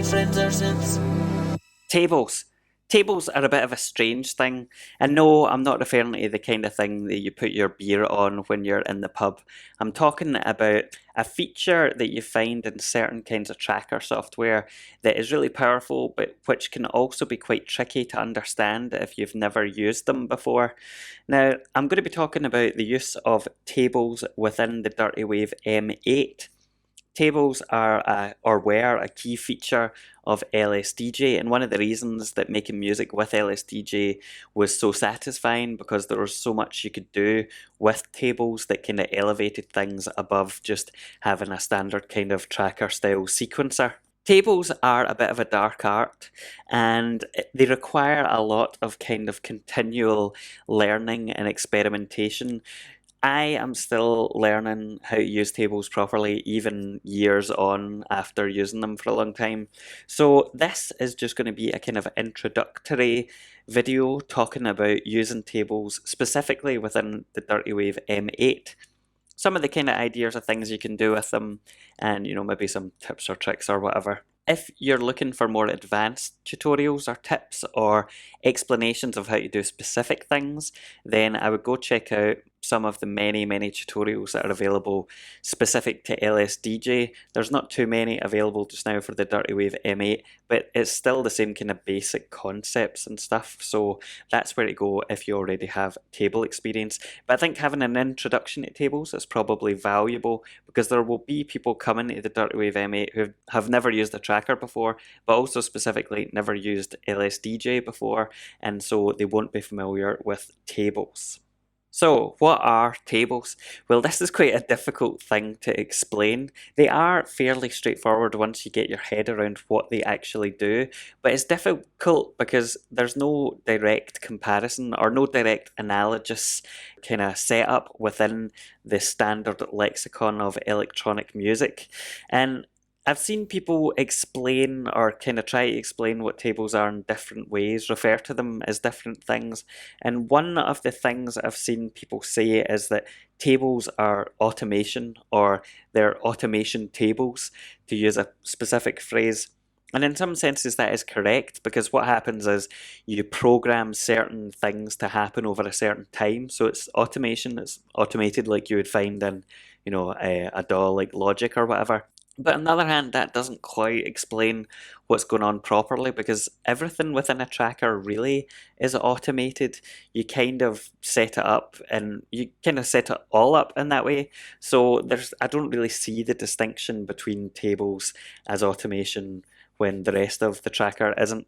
friends are since. Tables. Tables are a bit of a strange thing. And no, I'm not referring to the kind of thing that you put your beer on when you're in the pub. I'm talking about a feature that you find in certain kinds of tracker software that is really powerful, but which can also be quite tricky to understand if you've never used them before. Now, I'm going to be talking about the use of tables within the Dirtywave M8. Tables are or were a key feature of LSDJ, and one of the reasons that making music with LSDJ was so satisfying because there was so much you could do with tables that kind of elevated things above just having a standard kind of tracker style sequencer. Tables are a bit of a dark art and they require a lot of kind of continual learning and experimentation. I am still learning how to use tables properly, even years on after using them for a long time. So this is just going to be a kind of introductory video talking about using tables specifically within the Dirtywave M8. Some of the kind of ideas of things you can do with them, and maybe some tips or tricks or whatever. If you're looking for more advanced tutorials or tips or explanations of how to do specific things, then I would go check out some of the many tutorials that are available specific to LSDJ. There's not too many available just now for the Dirtywave M8, but it's still the same kind of basic concepts and stuff, so that's where to go if you already have table experience. But I think having an introduction to tables is probably valuable because there will be people coming to the Dirtywave M8 who have never used a tracker before, but also specifically never used LSDJ before, and so they won't be familiar with tables. So, what are tables? Well, this is quite a difficult thing to explain. They are fairly straightforward once you get your head around what they actually do, but it's difficult because there's no direct comparison or no direct analogous kind of setup within the standard lexicon of electronic music. And I've seen people explain or kind of try to explain what tables are in different ways, refer to them as different things. And one of the things I've seen people say is that tables are automation or they're automation tables, to use a specific phrase. And in some senses that is correct because what happens is you program certain things to happen over a certain time. So it's automation, it's automated like you would find in, a DAW like Logic or whatever. But on the other hand, that doesn't quite explain what's going on properly because everything within a tracker really is automated. You kind of set it up and you kind of set it all up in that way. So I don't really see the distinction between tables as automation when the rest of the tracker isn't.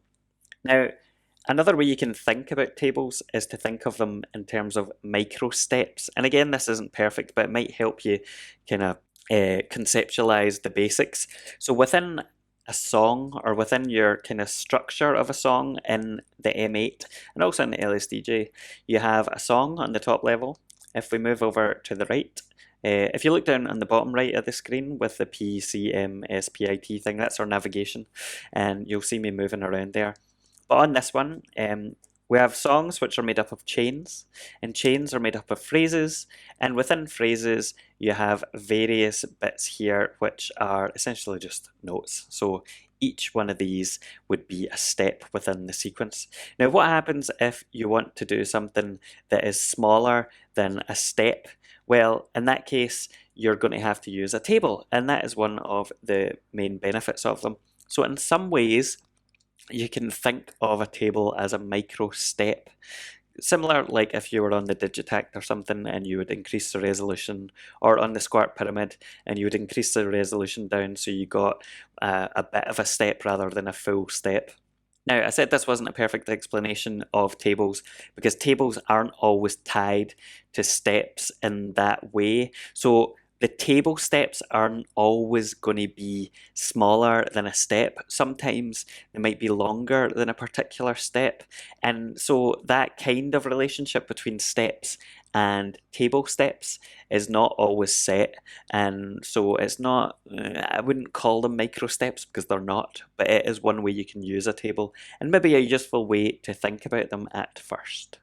Now, another way you can think about tables is to think of them in terms of micro steps. And again, this isn't perfect, but it might help you kind of conceptualize the basics. So within a song or within your kind of structure of a song in the M8 and also in the LSDJ, you have a song on the top level. If we move over to the right, if you look down on the bottom right of the screen with the PCMSPIT thing, that's our navigation, and you'll see me moving around there. But on this one, we have songs which are made up of chains, and chains are made up of phrases, and within phrases you have various bits here which are essentially just notes. So each one of these would be a step within the sequence. Now what happens if you want to do something that is smaller than a step? Well, in that case, you're going to have to use a table, and that is one of the main benefits of them. So in some ways, you can think of a table as a micro step. Similar like if you were on the Digitact or something and you would increase the resolution, or on the Square Pyramid and you would increase the resolution down so you got a bit of a step rather than a full step. Now, I said this wasn't a perfect explanation of tables because tables aren't always tied to steps in that way. So the table steps aren't always going to be smaller than a step. Sometimes they might be longer than a particular step. And so that kind of relationship between steps and table steps is not always set, and so it's not, I wouldn't call them micro steps because they're not, but it is one way you can use a table and maybe a useful way to think about them at first.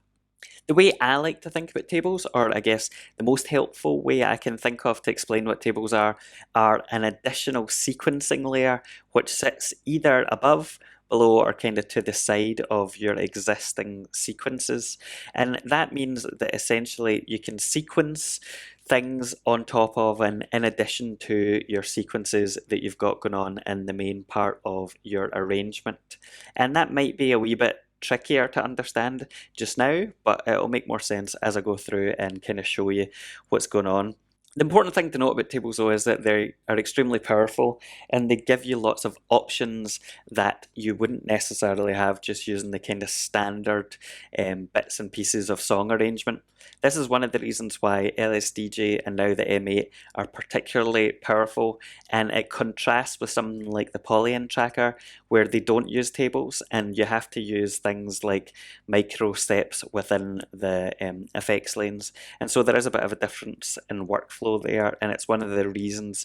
The way I like to think about tables, or I guess the most helpful way I can think of to explain what tables are an additional sequencing layer which sits either above, below, or kind of to the side of your existing sequences. And that means that essentially you can sequence things on top of and in addition to your sequences that you've got going on in the main part of your arrangement. And that might be a wee bit trickier to understand just now, but it'll make more sense as I go through and kind of show you what's going on. The important thing to note about tables though is that they are extremely powerful and they give you lots of options that you wouldn't necessarily have just using the kind of standard bits and pieces of song arrangement. This is one of the reasons why LSDJ and now the M8 are particularly powerful, and it contrasts with something like the Polyend tracker where they don't use tables and you have to use things like micro steps within the effects lanes. And so there is a bit of a difference in workflow there, and it's one of the reasons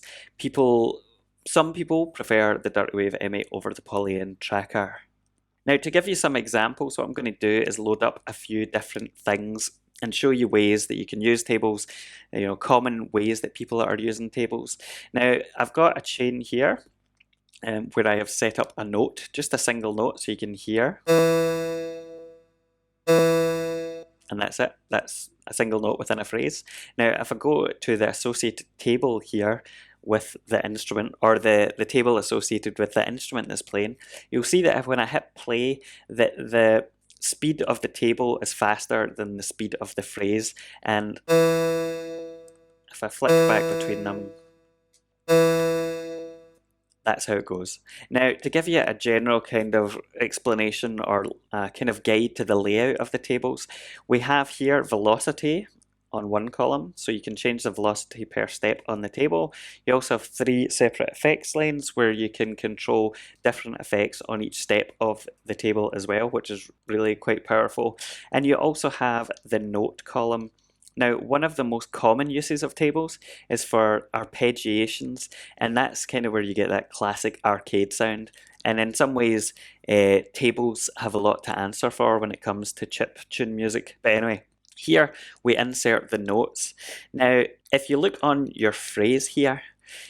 some people prefer the Dirtywave M8 over the Polyend tracker. Now, to give you some examples, what I'm going to do is load up a few different things and show you ways that you can use tables, common ways that people are using tables. Now, I've got a chain here where I have set up a note, just a single note, so you can hear. And that's it. That's a single note within a phrase. Now, if I go to the associated table here with the instrument, or the table associated with the instrument that's playing, you'll see that when I hit play, that the speed of the table is faster than the speed of the phrase. And if I flick back between them, that's how it goes. Now, to give you a general kind of explanation or kind of guide to the layout of the tables, we have here velocity on one column, so you can change the velocity per step on the table. You also have 3 separate effects lanes where you can control different effects on each step of the table as well, which is really quite powerful. And you also have the note column. Now, one of the most common uses of tables is for arpeggiations, and that's kind of where you get that classic arcade sound. And in some ways, tables have a lot to answer for when it comes to chip tune music. But anyway, here we insert the notes. Now, if you look on your phrase here,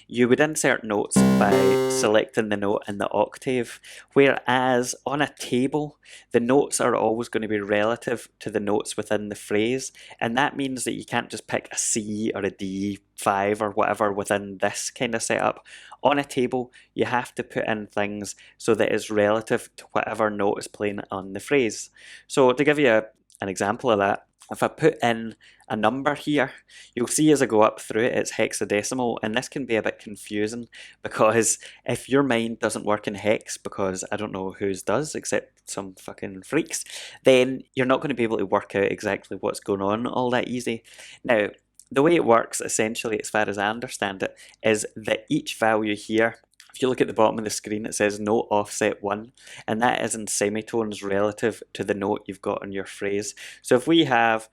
you would insert notes by selecting the note in the octave, whereas on a table, the notes are always going to be relative to the notes within the phrase, and that means that you can't just pick a C or a D5 or whatever within this kind of setup. On a table, you have to put in things so that it's relative to whatever note is playing on the phrase. So to give you an example of that, if I put in a number here, you'll see as I go up through it, it's hexadecimal, and this can be a bit confusing because if your mind doesn't work in hex, because I don't know whose does except some fucking freaks, then you're not going to be able to work out exactly what's going on all that easy. Now, the way it works, essentially, as far as I understand it, is that each value here, if you look at the bottom of the screen, it says note offset 1, and that is in semitones relative to the note you've got on your phrase. So if we have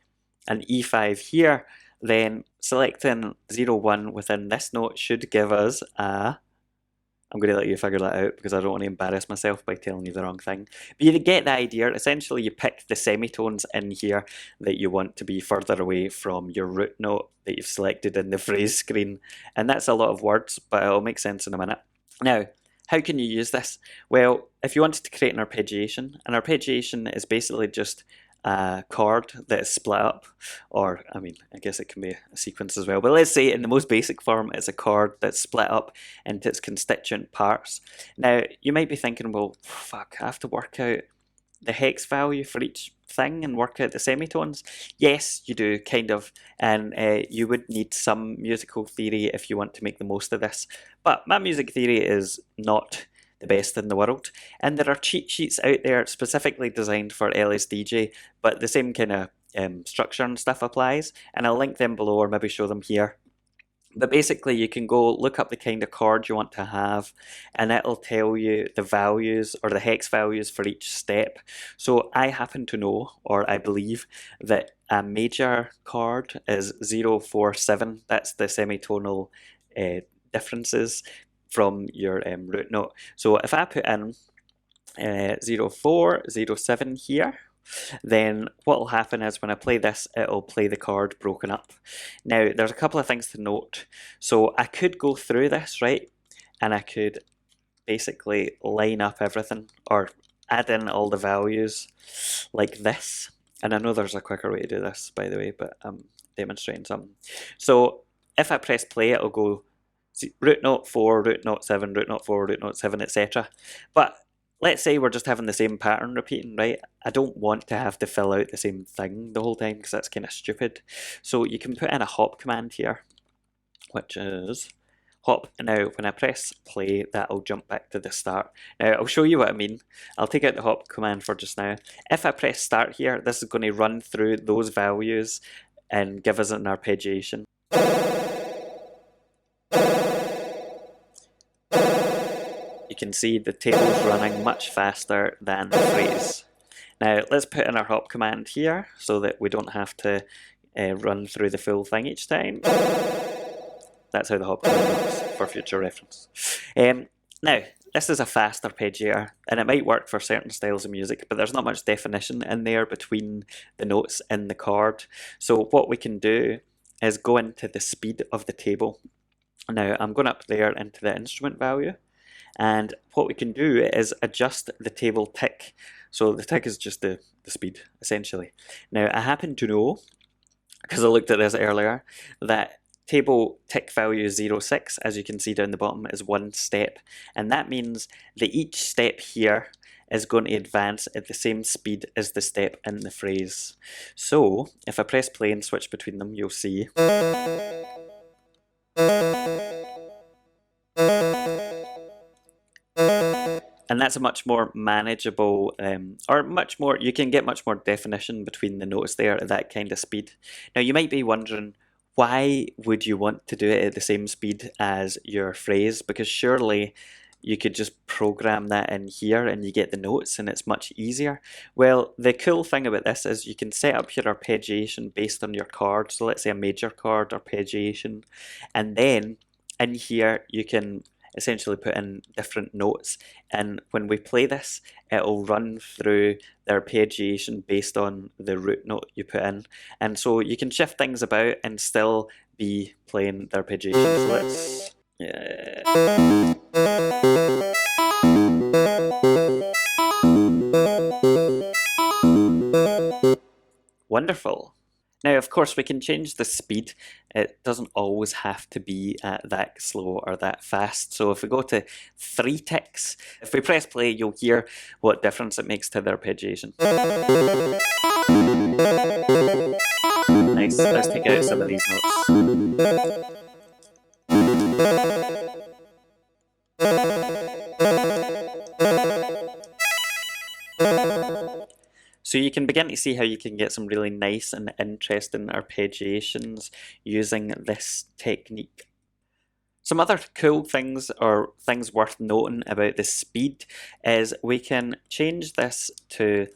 an E5 here, then selecting 0, 1 within this note should give us a... I'm going to let you figure that out because I don't want to embarrass myself by telling you the wrong thing. But you get the idea. Essentially, you pick the semitones in here that you want to be further away from your root note that you've selected in the phrase screen. And that's a lot of words, but it'll make sense in a minute. Now, how can you use this? Well, if you wanted to create an arpeggiation is basically just a chord that is split up, or I mean, I guess it can be a sequence as well, but let's say in the most basic form, it's a chord that's split up into its constituent parts. Now, you might be thinking, well, fuck, I have to work out the hex value for each thing and work out the semitones. Yes, you do, kind of, and you would need some musical theory if you want to make the most of this, but my music theory is not the best in the world, and there are cheat sheets out there specifically designed for LSDJ, but the same kind of structure and stuff applies, and I'll link them below or maybe show them here. But basically, you can go look up the kind of chord you want to have, and it'll tell you the values or the hex values for each step. So I happen to know, or I believe, that a major chord is 0, 4, 7. That's the semitonal differences from your root note. So if I put in 0, 4, 0, 7 here, then what will happen is when I play this, it'll play the chord broken up. Now, there's a couple of things to note. So I could go through this, right? And I could basically line up everything or add in all the values like this. And I know there's a quicker way to do this, by the way, but I'm demonstrating something. So if I press play, it'll go root note 4, root note 7, root note 4, root note 7, etc. But let's say we're just having the same pattern repeating, right? I don't want to have to fill out the same thing the whole time because that's kind of stupid. So you can put in a hop command here, which is hop. Now, when I press play, that'll jump back to the start. Now, I'll show you what I mean. I'll take out the hop command for just now. If I press start here, this is going to run through those values and give us an arpeggiation. You can see the table's running much faster than the phrase. Now, let's put in our hop command here so that we don't have to run through the full thing each time. That's how the hop command works for future reference. Now, this is a fast arpeggiator, and it might work for certain styles of music, but there's not much definition in there between the notes in the chord. So what we can do is go into the speed of the table. Now, I'm going up there into the instrument value, and what we can do is adjust the table tick. So the tick is just the speed, essentially. Now, I happen to know, because I looked at this earlier, that table tick value 06, as you can see down the bottom, is 1 step. And that means that each step here is going to advance at the same speed as the step in the phrase. So, if I press play and switch between them, you'll see. And that's a much more manageable, or much more, you can get much more definition between the notes there at that kind of speed. Now you might be wondering, why would you want to do it at the same speed as your phrase? Because surely you could just program that in here and you get the notes and it's much easier. Well, the cool thing about this is you can set up your arpeggiation based on your chord. So let's say a major chord arpeggiation, and then in here you can essentially put in different notes, and when we play this, it'll run through the arpeggiation based on the root note you put in, and so you can shift things about and still be playing the arpeggiation. So let's wonderful. Now, of course, we can change the speed. It doesn't always have to be that slow or that fast. So if we go to 3 ticks, if we press play, you'll hear what difference it makes to the arpeggiation. Nice. Let's take out some of these notes. So you can begin to see how you can get some really nice and interesting arpeggiations using this technique. Some other cool things or things worth noting about the speed is we can change this to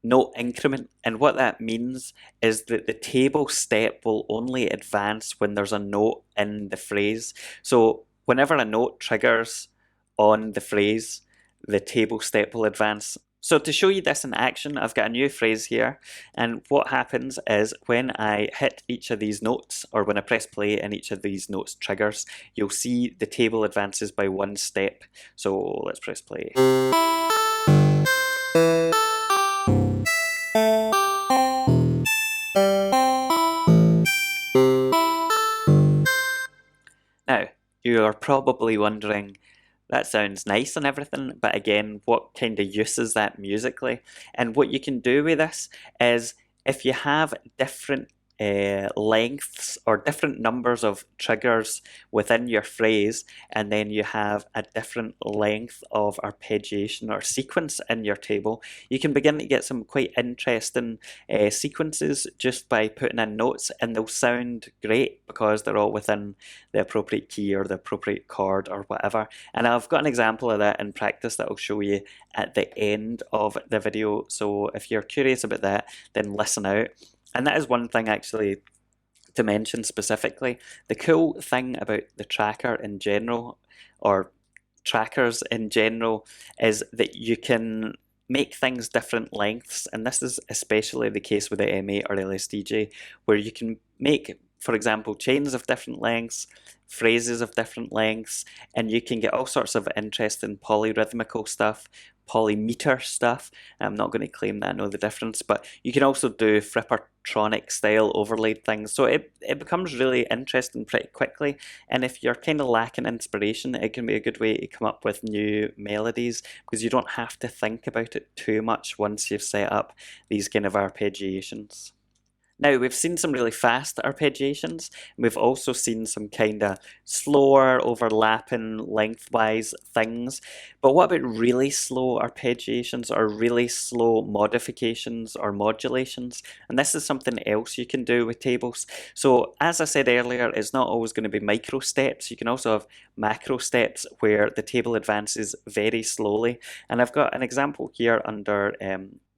note increment, and what that means is that the table step will only advance when there's a note in the phrase. So whenever a note triggers on the phrase, the table step will advance. So to show you this in action, I've got a new phrase here, and what happens is when I hit each of these notes, or when I press play and each of these notes triggers, you'll see the table advances by 1 step. So let's press play. Now, you are probably wondering, that sounds nice and everything, but again, what kind of use is that musically? And what you can do with this is, if you have different lengths or different numbers of triggers within your phrase, and then you have a different length of arpeggiation or sequence in your table, you can begin to get some quite interesting sequences just by putting in notes, and they'll sound great because they're all within the appropriate key or the appropriate chord or whatever. And I've got an example of that in practice that I'll show you at the end of the video, so if you're curious about that, then listen out. And that is one thing actually to mention specifically. The cool thing about the tracker in general, or trackers in general, is that you can make things different lengths, and this is especially the case with the M8 or LSDJ, where you can make, for example, chains of different lengths, phrases of different lengths, and you can get all sorts of interesting polyrhythmical stuff, polymeter stuff. I'm not going to claim that I know the difference, but you can also do frippertronic style overlaid things. So it becomes really interesting pretty quickly. And if you're kind of lacking inspiration, it can be a good way to come up with new melodies, because you don't have to think about it too much once you've set up these kind of arpeggiations. Now, we've seen some really fast arpeggiations. We've also seen some kind of slower, overlapping, lengthwise things. But what about really slow arpeggiations or really slow modifications or modulations? And this is something else you can do with tables. So, as I said earlier, it's not always going to be micro steps. You can also have macro steps where the table advances very slowly. And I've got an example here under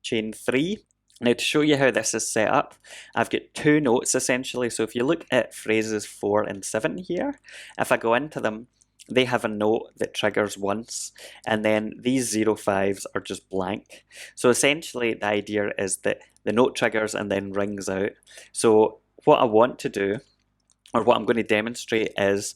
chain 3. Now, to show you how this is set up, I've got two notes essentially. So if you look at phrases 4 and 7 here, if I go into them, they have a note that triggers once, and then these 05s are just blank. So essentially the idea is that the note triggers and then rings out. So what I want to do, or what I'm going to demonstrate, is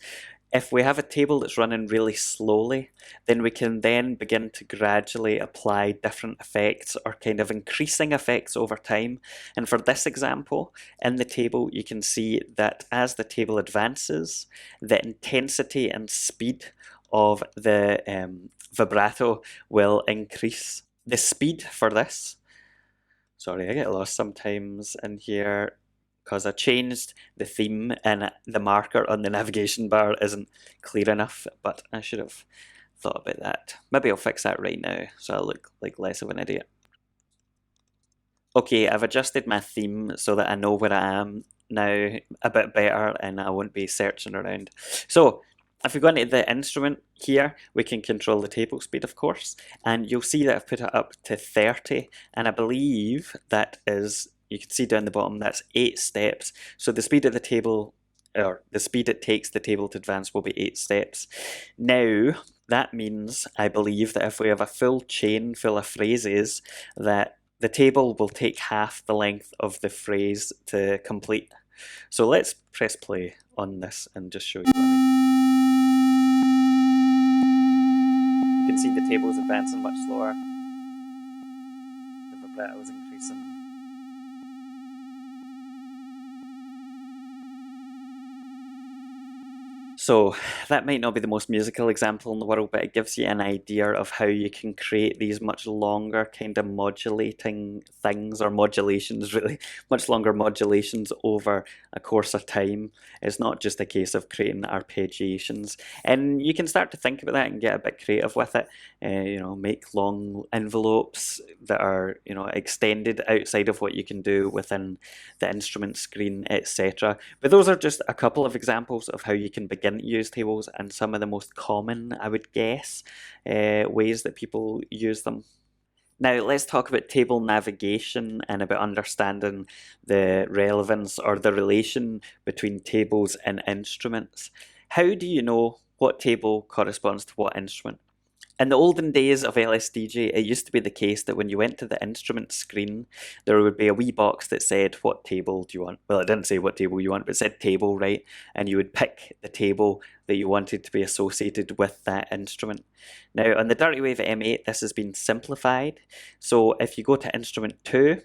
if we have a table that's running really slowly, then we can then begin to gradually apply different effects or kind of increasing effects over time. And for this example, in the table, you can see that as the table advances, the intensity and speed of the vibrato will increase. The speed for this, sorry, I get lost sometimes in here, because I changed the theme and the marker on the navigation bar isn't clear enough, but I should have thought about that. Maybe I'll fix that right now so I look like less of an idiot. Okay, I've adjusted my theme so that I know where I am now a bit better and I won't be searching around. So if we go into the instrument here, we can control the table speed, of course, and you'll see that I've put it up to 30, and I believe that is, you can see down the bottom, that's 8 steps. So the speed of the table, or the speed it takes the table to advance, will be 8 steps. Now, that means, I believe, that if we have a full chain full of phrases, that the table will take half the length of the phrase to complete. So let's press play on this and just show you what I mean. You can see the table's advancing much slower. The vibrato is increasing. So that might not be the most musical example in the world, but it gives you an idea of how you can create these much longer kind of modulating things, or modulations really, much longer modulations over a course of time. It's not just a case of creating arpeggiations. And you can start to think about that and get a bit creative with it. You know, make long envelopes that are, you know, extended outside of what you can do within the instrument screen, etc. But those are just a couple of examples of how you can begin to use tables, and some of the most common, I would guess, ways that people use them. Now let's talk about table navigation and about understanding the relevance or the relation between tables and instruments. How do you know what table corresponds to what instrument? In the olden days of LSDJ, it used to be the case that when you went to the instrument screen, there would be a wee box that said, what table do you want? Well, it didn't say what table you want, but it said table, right? And you would pick the table that you wanted to be associated with that instrument. Now, on the Dirtywave M8, this has been simplified. So if you go to instrument 2,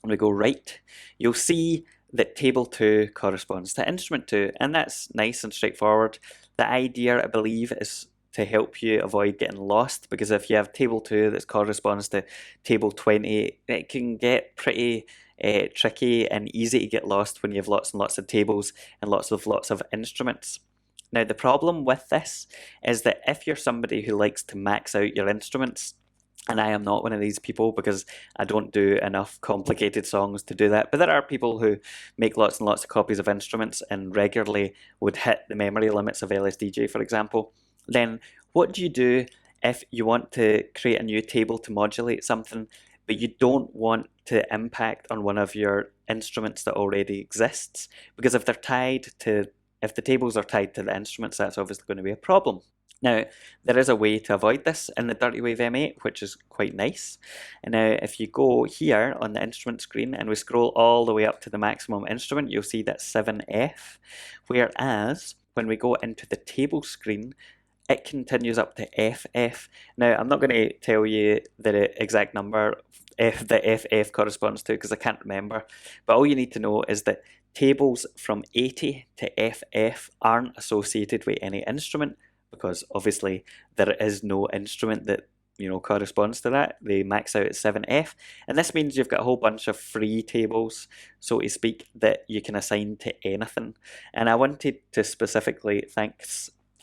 and we go right, you'll see that table 2 corresponds to instrument 2, and that's nice and straightforward. The idea, I believe, is to help you avoid getting lost, because if you have table 2 that corresponds to table 20, it can get pretty tricky and easy to get lost when you have lots and lots of tables and lots of instruments. Now the problem with this is that if you're somebody who likes to max out your instruments, and I am not one of these people because I don't do enough complicated songs to do that, but there are people who make lots and lots of copies of instruments and regularly would hit the memory limits of LSDJ, for example. Then what do you do if you want to create a new table to modulate something, but you don't want to impact on one of your instruments that already exists? Because if they're tied to if the tables are tied to the instruments, that's obviously going to be a problem. Now, there is a way to avoid this in the Dirtywave M8, which is quite nice. And now, if you go here on the instrument screen and we scroll all the way up to the maximum instrument, you'll see that 7F. Whereas, when we go into the table screen, it continues up to FF. Now, I'm not going to tell you the exact number that FF corresponds to because I can't remember, but all you need to know is that tables from 80 to FF aren't associated with any instrument, because obviously there is no instrument that corresponds to that. They max out at 7F, and this means you've got a whole bunch of free tables, so to speak, that you can assign to anything. And I wanted to specifically thank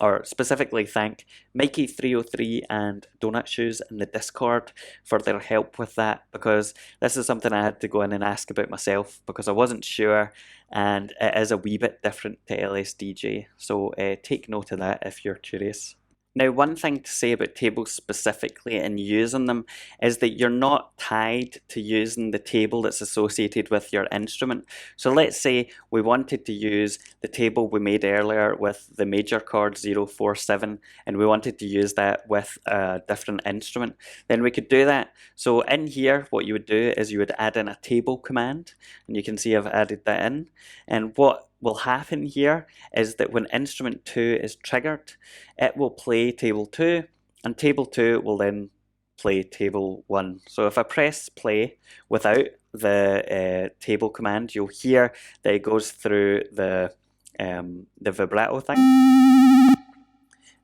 Mikey303 and Donut Shoes in the Discord for their help with that, because this is something I had to go in and ask about myself because I wasn't sure, and it is a wee bit different to LSDJ, so take note of that if you're curious. Now, one thing to say about tables specifically and using them is that you're not tied to using the table that's associated with your instrument. So let's say we wanted to use the table we made earlier with the major chord 047, and we wanted to use that with a different instrument, then we could do that. So in here, what you would do is you would add in a table command, and you can see I've added that in. And what will happen here is that when instrument 2 is triggered, it will play table 2, and table 2 will then play table 1. So if I press play without the table command, you'll hear that it goes through the vibrato thing.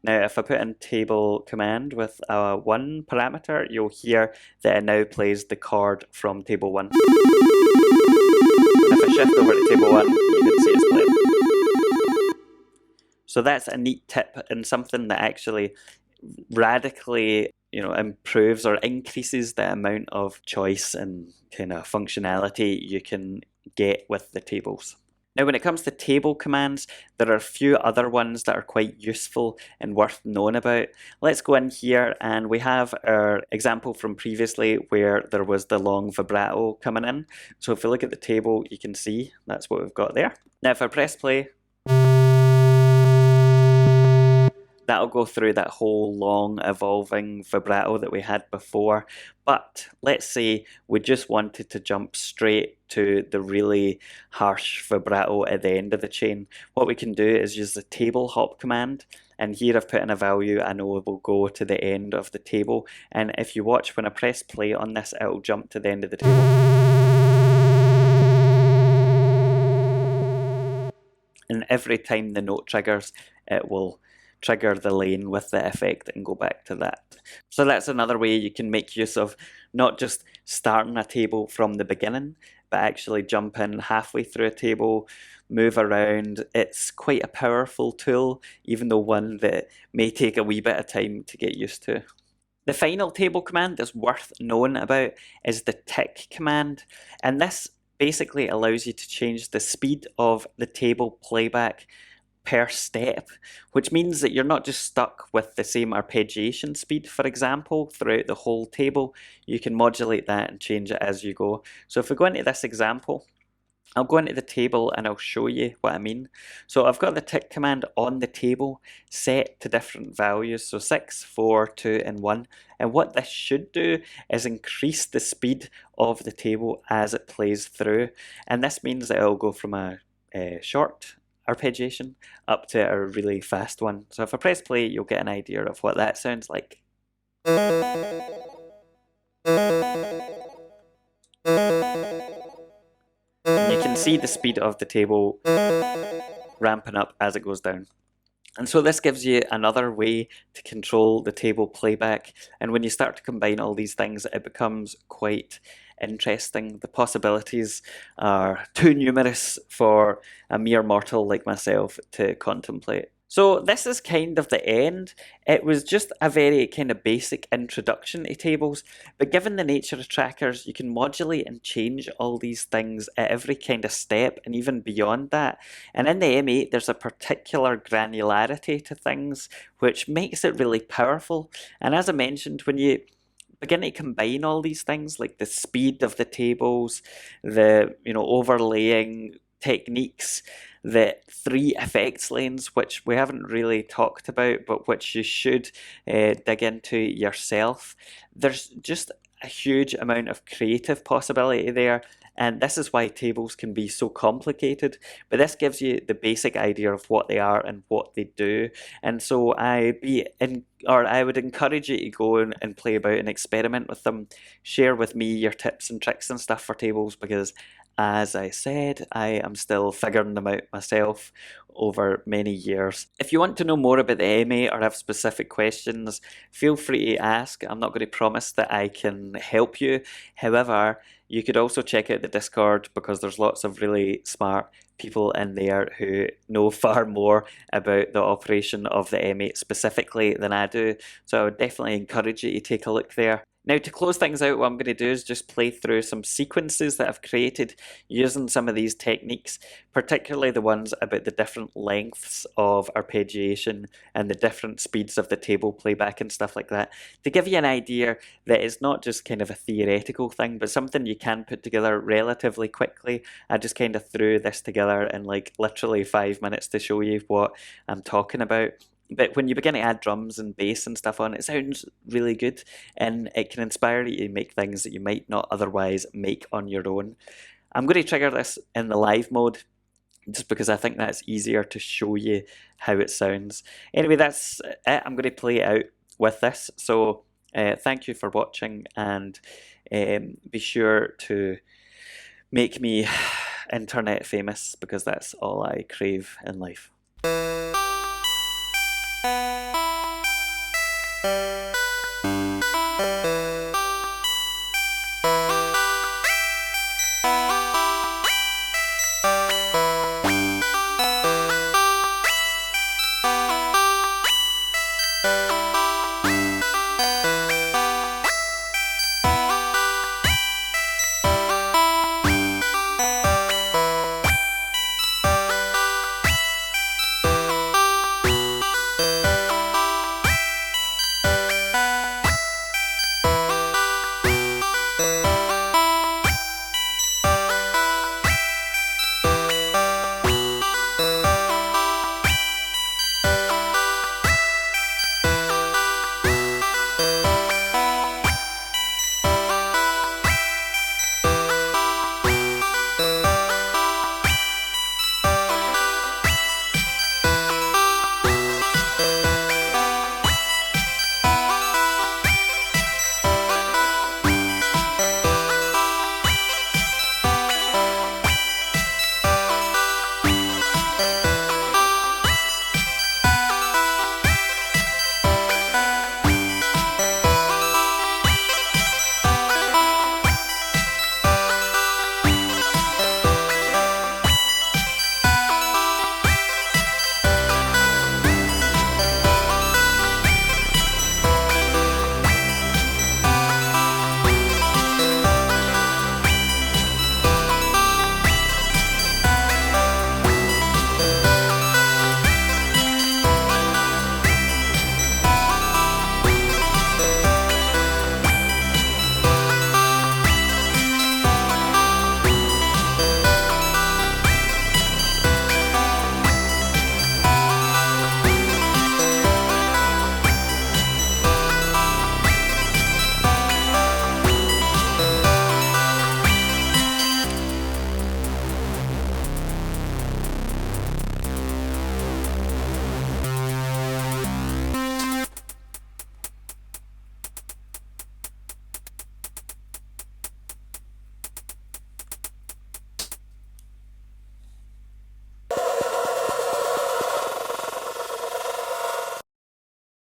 Now, if I put in table command with a 1 parameter, you'll hear that it now plays the chord from table 1. If I shift over to table 1, you can see it's playing. So that's a neat tip and something that actually radically improves or increases the amount of choice and kind of functionality you can get with the tables. Now, when it comes to table commands, there are a few other ones that are quite useful and worth knowing about. Let's go in here, and we have our example from previously where there was the long vibrato coming in. So if we look at the table, you can see that's what we've got there. Now, if I press play, that'll go through that whole long evolving vibrato that we had before. But let's say we just wanted to jump straight to the really harsh vibrato at the end of the chain. What we can do is use the table hop command, and here I've put in a value I know will go to the end of the table, and if you watch when I press play on this, it'll jump to the end of the table. And every time the note triggers, it will trigger the lane with the effect and go back to that. So that's another way you can make use of not just starting a table from the beginning, but actually jump in halfway through a table, move around. It's quite a powerful tool, even though one that may take a wee bit of time to get used to. The final table command that's worth knowing about is the TIC command, and this basically allows you to change the speed of the table playback per step, which means that you're not just stuck with the same arpeggiation speed, for example, throughout the whole table. You can modulate that and change it as you go. So if we go into this example, I'll go into the table and I'll show you what I mean. So I've got the TIC command on the table set to different values, so 6, 4, 2, and 1. And what this should do is increase the speed of the table as it plays through. And this means that it'll go from a short arpeggiation up to a really fast one. So if I press play, you'll get an idea of what that sounds like. And you can see the speed of the table ramping up as it goes down. And so this gives you another way to control the table playback, and when you start to combine all these things, it becomes quite interesting. The possibilities are too numerous for a mere mortal like myself to contemplate. So this is kind of the end. It was just a very kind of basic introduction to tables, but given the nature of trackers, you can modulate and change all these things at every kind of step and even beyond that. And in the M8, there's a particular granularity to things which makes it really powerful. And as I mentioned, when you begin to combine all these things, like the speed of the tables, the overlaying techniques, the 3 effects lanes, which we haven't really talked about, but which you should dig into yourself. There's just a huge amount of creative possibility there, and this is why tables can be so complicated, but this gives you the basic idea of what they are and what they do. And so I would encourage you to go and play about and experiment with them. Share with me your tips and tricks and stuff for tables, because as I said, I am still figuring them out myself over many years. If you want to know more about the M8 or have specific questions, feel free to ask. I'm not going to promise that I can help you. However, you could also check out the Discord, because there's lots of really smart people in there who know far more about the operation of the M8 specifically than I do. So I would definitely encourage you to take a look there. Now, to close things out, what I'm going to do is just play through some sequences that I've created using some of these techniques, particularly the ones about the different lengths of arpeggiation and the different speeds of the table playback and stuff like that, to give you an idea that it's not just kind of a theoretical thing, but something you can put together relatively quickly. I just kind of threw this together in like literally 5 minutes to show you what I'm talking about. But when you begin to add drums and bass and stuff on, it sounds really good, and it can inspire you to make things that you might not otherwise make on your own. I'm going to trigger this in the live mode, just because I think that's easier to show you how it sounds. Anyway, that's it. I'm going to play it out with this. So thank you for watching, and be sure to make me internet famous, because that's all I crave in life.